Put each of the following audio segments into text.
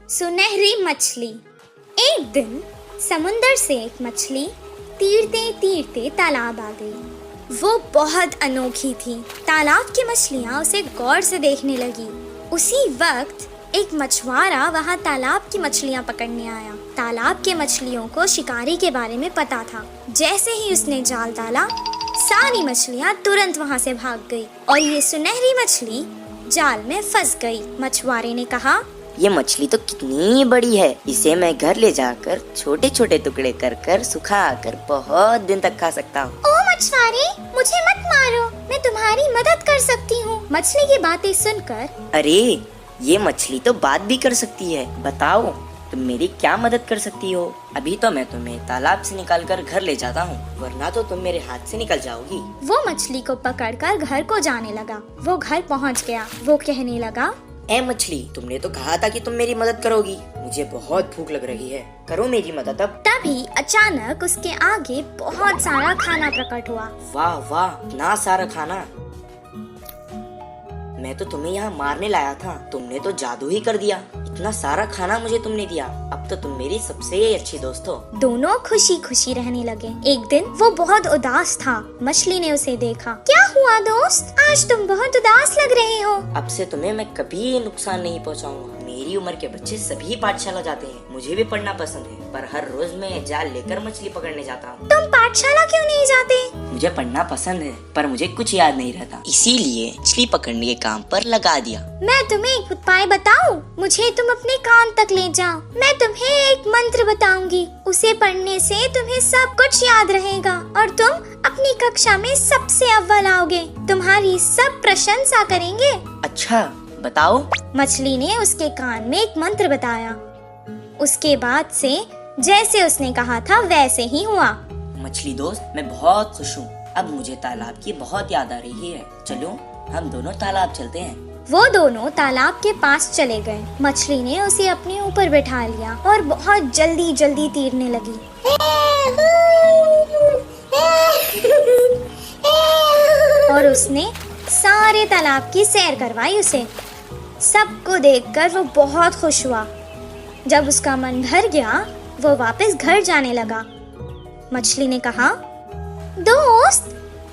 सुनहरी मछली। एक दिन समुंदर से एक मछली तीरते तीरते तालाब आ गई। वो बहुत अनोखी थी। तालाब की मछलियाँ उसे गौर से देखने लगी। उसी वक्त एक मछुआरा वहाँ तालाब की मछलियाँ पकड़ने आया। तालाब के मछलियों को शिकारी के बारे में पता था। जैसे ही उसने जाल डाला, सारी मछलियाँ तुरंत वहाँ से भाग गई और ये सुनहरी मछली जाल में फंस गई। मछुआरे ने कहा, ये मछली तो कितनी बड़ी है, इसे मैं घर ले जाकर छोटे छोटे टुकड़े कर कर सुखा कर बहुत दिन तक खा सकता हूँ। ओ मछुआरे, मुझे मत मारो, मैं तुम्हारी मदद कर सकती हूँ। मछली की बातें सुनकर, अरे ये मछली तो बात भी कर सकती है, बताओ तुम मेरी क्या मदद कर सकती हो? अभी तो मैं तुम्हें तालाब से निकाल कर घर ले जाता हूँ, वरना तो तुम मेरे हाथ से निकल जाओगी। वो मछली को पकड़कर घर को जाने लगा। वो घर पहुँच गया। वो कहने लगा, ए मछली, तुमने तो कहा था कि तुम मेरी मदद करोगी। मुझे बहुत भूख लग रही है, करो मेरी मदद अब। तभी अचानक उसके आगे बहुत सारा खाना प्रकट हुआ। वाह वाह, इतना सारा खाना! मैं तो तुम्हें यहाँ मारने लाया था, तुमने तो जादू ही कर दिया। इतना सारा खाना मुझे तुमने दिया, अब तो तुम मेरी सबसे अच्छी दोस्त हो। दोनों खुशी खुशी रहने लगे। एक दिन वो बहुत उदास था। मछली ने उसे देखा। क्या हुआ दोस्त, आज तुम बहुत उदास लग रहे हो। अब से तुम्हें मैं कभी नुकसान नहीं पहुँचाऊंगा। मेरी उम्र के बच्चे सभी पाठशाला जाते हैं, मुझे भी पढ़ना पसंद है, पर हर रोज मैं जाल लेकर मछली पकड़ने जाता हूँ। तुम पाठशाला क्यों नहीं जाते? मुझे पढ़ना पसंद है, पर मुझे कुछ याद नहीं रहता, इसीलिए मछली पकड़ने के काम पर लगा दिया। मैं तुम्हें एक उपाय बताऊं? मुझे तुम अपने कान तक ले जाओ। मैं तुम्हें एक मंत्र बताऊंगी, उसे पढ़ने से तुम्हें सब कुछ याद रहेगा और तुम अपनी कक्षा में सबसे अव्वल आओगे। तुम्हारी सब प्रशंसा करेंगे। अच्छा, बताओ। मछली ने उसके कान में एक मंत्र बताया। उसके बाद से जैसे उसने कहा था वैसे ही हुआ। मछली दोस्त, मैं बहुत खुश हूँ। अब मुझे तालाब की बहुत याद आ रही है। चलो हम दोनों तालाब चलते हैं। वो दोनों तालाब के पास चले गए। मछली ने उसे अपने ऊपर बैठा लिया और बहुत जल्दी जल्दी तीरने लगी। और उसने सारे तालाब की सैर करवाई उसे। सबको देखकर वो बहुत खुश हुआ। जब उसका मन भर गया, वो वापस घर जाने लगा। मछली ने कहा, दोस्त,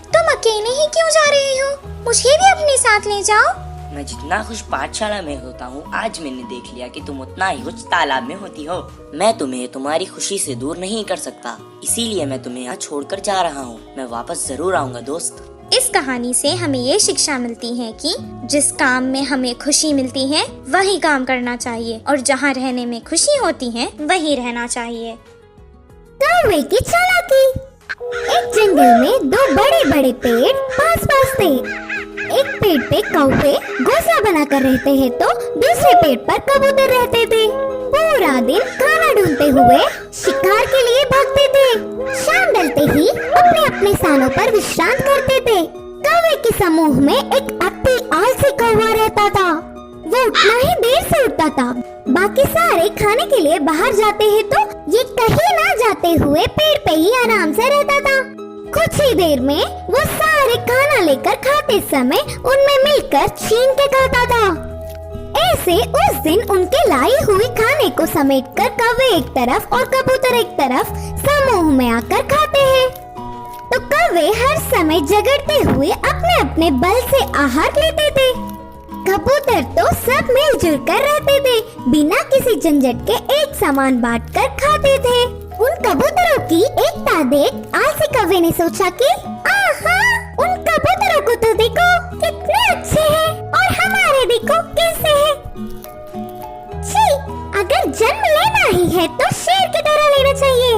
तुम अकेले ही क्यों जा रहे हो? मुझे भी अपने साथ ले जाओ। मैं जितना खुश पाठशाला में होता हूँ, आज मैंने देख लिया कि तुम उतना ही खुश तालाब में होती हो। मैं तुम्हें तुम्हारी खुशी से दूर नहीं कर सकता, इसीलिए मैं तुम्हें यहाँ छोड़कर जा रहा हूँ। मैं वापस जरूर आऊँगा दोस्त। इस कहानी से हमें ये शिक्षा मिलती है कि जिस काम में हमें खुशी मिलती है वही काम करना चाहिए और जहाँ रहने में खुशी होती है वही रहना चाहिए। कौवे की चालाकी। एक जंगल में दो बड़े बड़े पेड़ पास पास थे। एक पेड़ पे कौवे घोंसला बनाकर रहते हैं तो दूसरे पेड़ पर कबूतर रहते थे। पूरा दिन खाना ढूंढते हुए शिकार के लिए भागते थे। शाम ढलते ही अपने अपने स्थानों पर विश्राम करते थे। कौवे के समूह में एक अति आलसी कौवा रहता था। वो उतना ही देर से उठता था। बाकी सारे खाने के लिए बाहर जाते हैं तो ये कहीं ना जाते हुए पेड़ पे ही आराम से रहता था। कुछ ही देर में वो सारे खाना लेकर खाते समय उनमें मिलकर छीन के खाता था। ऐसे उस दिन उनके लाई हुई खाने को समेटकर कौवे एक तरफ और कबूतर एक तरफ समूह में आकर खाते हैं। तो कौवे हर समय झगड़ते हुए अपने अपने बल से आहार लेते थे। कबूतर तो सब मिलजुल कर रहते थे, बिना किसी झंझट के एक सामान बांटकर खाते थे। उन कबूतरों की एकता देख आलसी कौवे ने सोचा कि आहा, उन कबूतरों को तो देखो कितने अच्छे हैं और हमारे देखो कैसे हैं। छी, अगर जन्म लेना ही है तो शेर की तरह लेना चाहिए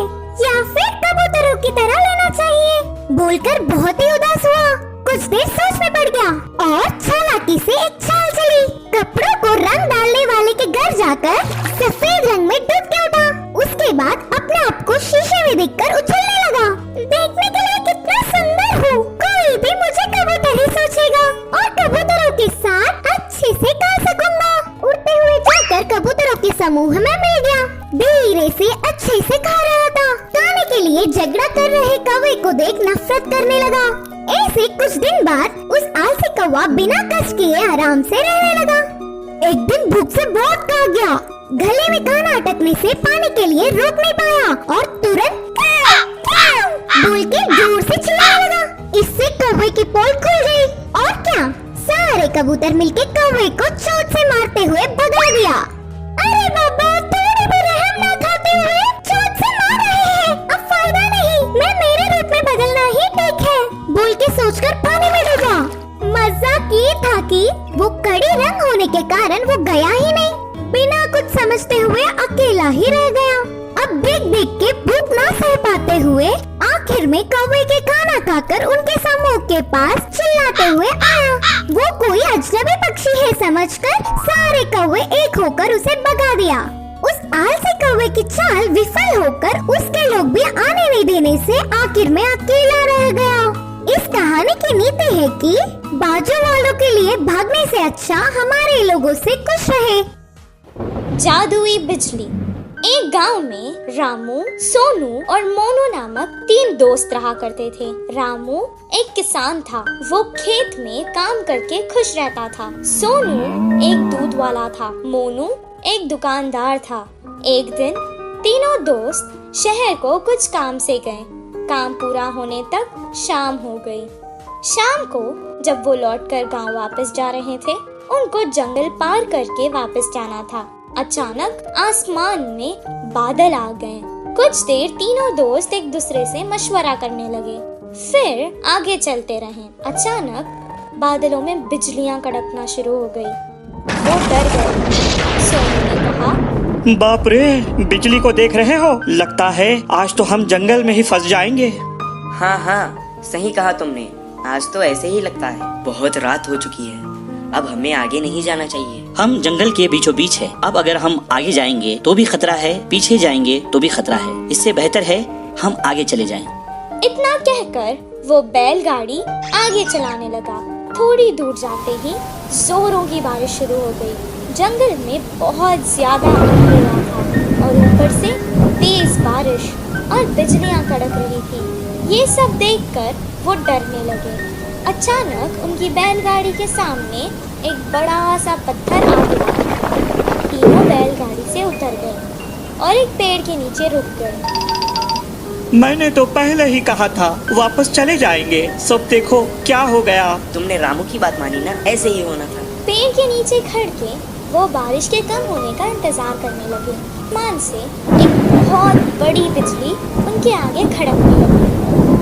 या फिर कबूतरों की तरह लेना चाहिए। बोलकर बहुत ही उदास हुआ। कुछ देर सोच में पड़ गया और चालाकी से एक चाल चली। कपड़ों को रंग डालने वाले के घर जाकर सफेद रंग में डूब के उठा। उसके बाद अपने आप को शीशे में देखकर उछलने लगा। देखने के लिए कितना सुंदर हूँ, कोई भी मुझे कबूतर ही सोचेगा और कबूतरों के साथ अच्छे से खा सकूंगा। उड़ते हुए जाकर कबूतरों के समूह में मिल गया। धीरे से अच्छे से खा रहा था। खाने के लिए झगड़ा कर रहे कौवे को देख नफरत करने लगा। ऐसे कुछ दिन बाद उस आलसी कौवा बिना कष्ट किए आराम से रहने लगा। एक दिन भूख से बहुत थक गया गले में गाना अटकने से पानी के लिए रोक नहीं पाया और तुरंत बोल के जोर से चिल्लाने लगा। इससे कौवे की पोल खुल गई और क्या, सारे कबूतर मिलके कौवे को चोट से मारते हुए भगा दिया। अरे बाबा, थोड़ी भी रहम ना खाते हुए चोट से मार रहे हैं। अब फायदा नहीं, मैं मेरे रूप में बदलना ही ठीक है, बोल के सोचकर पानी में डूबा। मजाक ये था कि वो कड़ी रंग होने के कारण वो गया ही नहीं, बिना कुछ समझते हुए अकेला ही रह गया। अब देख देख के भूख ना सह पाते हुए आखिर में कौवे के खाना खाकर उनके समूह के पास चिल्लाते हुए आया। वो कोई अजनबी पक्षी है समझकर सारे कौवे एक होकर उसे भगा दिया। उस आलसी कौवे की चाल विफल होकर उसके लोग भी आने नहीं देने से आखिर में अकेला रह गया। इस कहानी की नीति है कि बाजू वालों के लिए भागने से अच्छा हमारे लोगों से खुश रहे। जादुई बिजली। एक गांव में रामू, सोनू और मोनू नामक 3 दोस्त रहा करते थे। रामू एक किसान था, वो खेत में काम करके खुश रहता था। सोनू एक दूध वाला था, मोनू एक दुकानदार था। एक दिन तीनों दोस्त शहर को कुछ काम से गए। काम पूरा होने तक शाम हो गई। शाम को जब वो लौटकर गांव वापस जा रहे थे, उनको जंगल पार करके वापस जाना था। अचानक आसमान में बादल आ गए। कुछ देर तीनों दोस्त एक दूसरे से मशवरा करने लगे, फिर आगे चलते रहे। अचानक बादलों में बिजलियां कड़कना शुरू हो गई। वो डर गए। सोनू ने कहा, बाप रे, बिजली को देख रहे हो? लगता है आज तो हम जंगल में ही फंस जाएंगे। हाँ हाँ, सही कहा तुमने, आज तो ऐसे ही लगता है। बहुत रात हो चुकी है, अब हमें आगे नहीं जाना चाहिए। हम जंगल के बीचों बीच है, अब अगर हम आगे जाएंगे तो भी खतरा है, पीछे जाएंगे तो भी खतरा है। इससे बेहतर है हम आगे चले जाएं। इतना कहकर वो बैलगाड़ी आगे चलाने लगा। थोड़ी दूर जाते ही जोरों की बारिश शुरू हो गई। जंगल में बहुत ज्यादा अंधेरा था और ऊपर से तेज बारिश और बिजलियां कड़क रही थी। ये सब देखकर वो डरने लगे। अचानक उनकी बैलगाड़ी के सामने एक बड़ा सा पत्थर आ गिरा। तीनों बैलगाड़ी से उतर गए और एक पेड़ के नीचे रुक गए। मैंने तो पहले ही कहा था वापस चले जाएंगे, सब देखो क्या हो गया। तुमने रामू की बात मानी ना, ऐसे ही होना था। पेड़ के नीचे खड़ के वो बारिश के कम होने का इंतजार करने लगे। आसमान से एक बहुत बड़ी बिजली उनके आगे खड़कने लगी।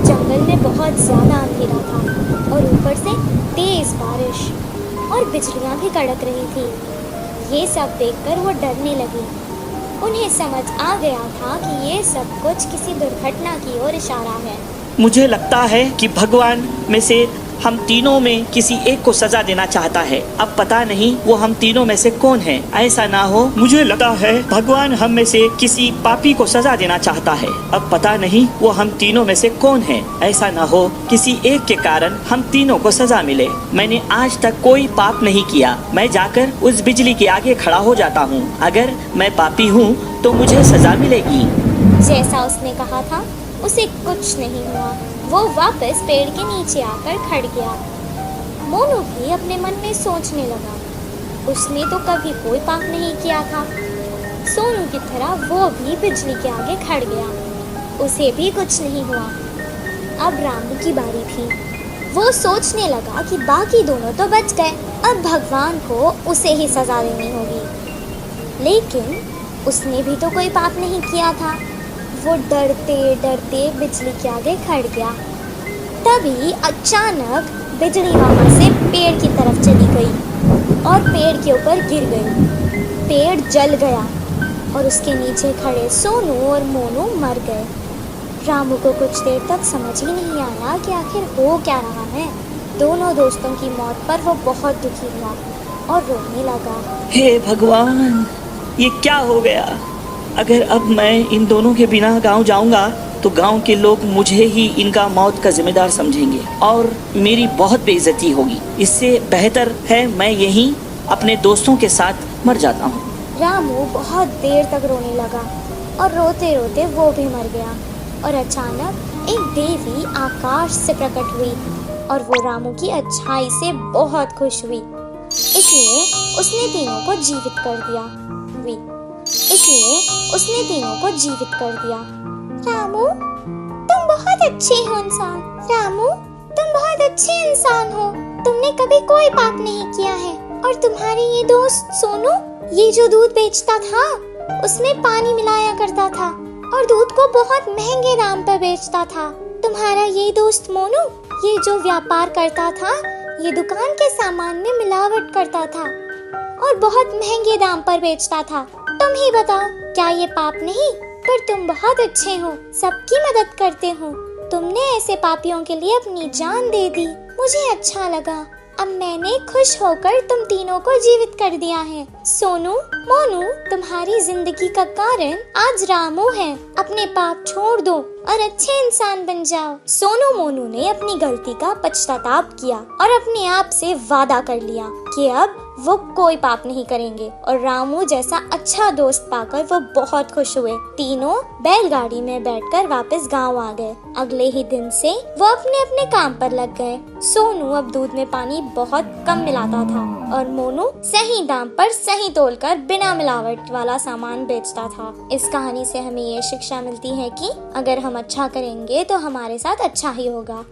जंगल में बहुत ज्यादा अंधेरा था और ऊपर से तेज बारिश और बिजलियां भी कड़क रही थी। ये सब देखकर वो डरने लगी। उन्हें समझ आ गया था कि ये सब कुछ किसी दुर्घटना की ओर इशारा है। मुझे लगता है कि भगवान में से हम तीनों में किसी एक को सजा देना चाहता है। अब पता नहीं वो हम तीनों में से कौन है। ऐसा ना हो, मुझे लगता है भगवान हम में से किसी पापी को सजा देना चाहता है। अब पता नहीं वो हम तीनों में से कौन है। ऐसा ना हो किसी एक के कारण हम तीनों को सजा मिले। मैंने आज तक कोई पाप नहीं किया। मैं जाकर उस बिजली के आगे खड़ा हो जाता हूँ। अगर मैं पापी हूँ तो मुझे सजा मिलेगी। जैसा उसने कहा था उसे कुछ नहीं हुआ। वो वापस पेड़ के नीचे आकर खड़ गया। मोनू भी अपने मन में सोचने लगा, उसने तो कभी कोई पाप नहीं किया था। सोनू की तरह वो भी बिजली के आगे खड़ गया, उसे भी कुछ नहीं हुआ। अब रामू की बारी थी। वो सोचने लगा कि बाकी दोनों तो बच गए, अब भगवान को उसे ही सजा देनी होगी। लेकिन उसने भी तो कोई पाप नहीं किया था। वो डरते डरते बिजली के आगे खड़ गया। तभी अचानक बिजली वहां से पेड़ की तरफ चली गई और पेड़ के ऊपर गिर गई। पेड़ जल गया और उसके नीचे खड़े सोनू और मोनू मर गए। रामू को कुछ देर तक समझ ही नहीं आया कि आखिर हो क्या रहा है। दोनों दोस्तों की मौत पर वो बहुत दुखी हुआ और रोने लगा। हे भगवान, ये क्या हो गया? अगर अब मैं इन दोनों के बिना गांव जाऊंगा तो गांव के लोग मुझे ही इनका मौत का जिम्मेदार समझेंगे और मेरी बहुत बेइज्जती होगी। इससे बेहतर है मैं यहीं अपने दोस्तों के साथ मर जाता हूँ। रामू बहुत देर तक रोने लगा और रोते रोते वो भी मर गया। और अचानक एक देवी आकाश से प्रकट हुई और वो रामू की अच्छाई से बहुत खुश हुई, इसलिए उसने तीनों को जीवित कर दिया। मछली ने उसने तीनों को जीवित कर दिया। रामू, तुम बहुत अच्छे हो इंसान। रामू, तुम बहुत अच्छे इंसान हो। तुमने कभी कोई पाप नहीं किया है। और तुम्हारे ये दोस्त सोनू, ये जो दूध बेचता था उसमें पानी मिलाया करता था और दूध को बहुत महंगे दाम पर बेचता था। तुम्हारा ये दोस्त मोनू, ये जो व्यापार करता था, ये दुकान के सामान में मिलावट करता था और बहुत महंगे दाम पर बेचता था। तुम ही बताओ, क्या ये पाप नहीं? पर तुम बहुत अच्छे हो, सबकी मदद करते हो। तुमने ऐसे पापियों के लिए अपनी जान दे दी। मुझे अच्छा लगा। अब मैंने खुश होकर तुम तीनों को जीवित कर दिया है। सोनू, मोनू, तुम्हारी जिंदगी का कारण आज रामू है। अपने पाप छोड़ दो और अच्छे इंसान बन जाओ। सोनू मोनू ने अपनी गलती का पश्चाताप किया और अपने आप से वादा कर लिया कि अब वो कोई पाप नहीं करेंगे और रामू जैसा अच्छा दोस्त पाकर वो बहुत खुश हुए। तीनों बैलगाड़ी में बैठकर वापस गांव आ गए। अगले ही दिन से वो अपने अपने काम पर लग गए। सोनू अब दूध में पानी बहुत कम मिलाता था और मोनू सही दाम पर सही तोलकर बिना मिलावट वाला सामान बेचता था। इस कहानी से हमें ये शिक्षा मिलती है कि अगर हम अच्छा करेंगे तो हमारे साथ अच्छा ही होगा।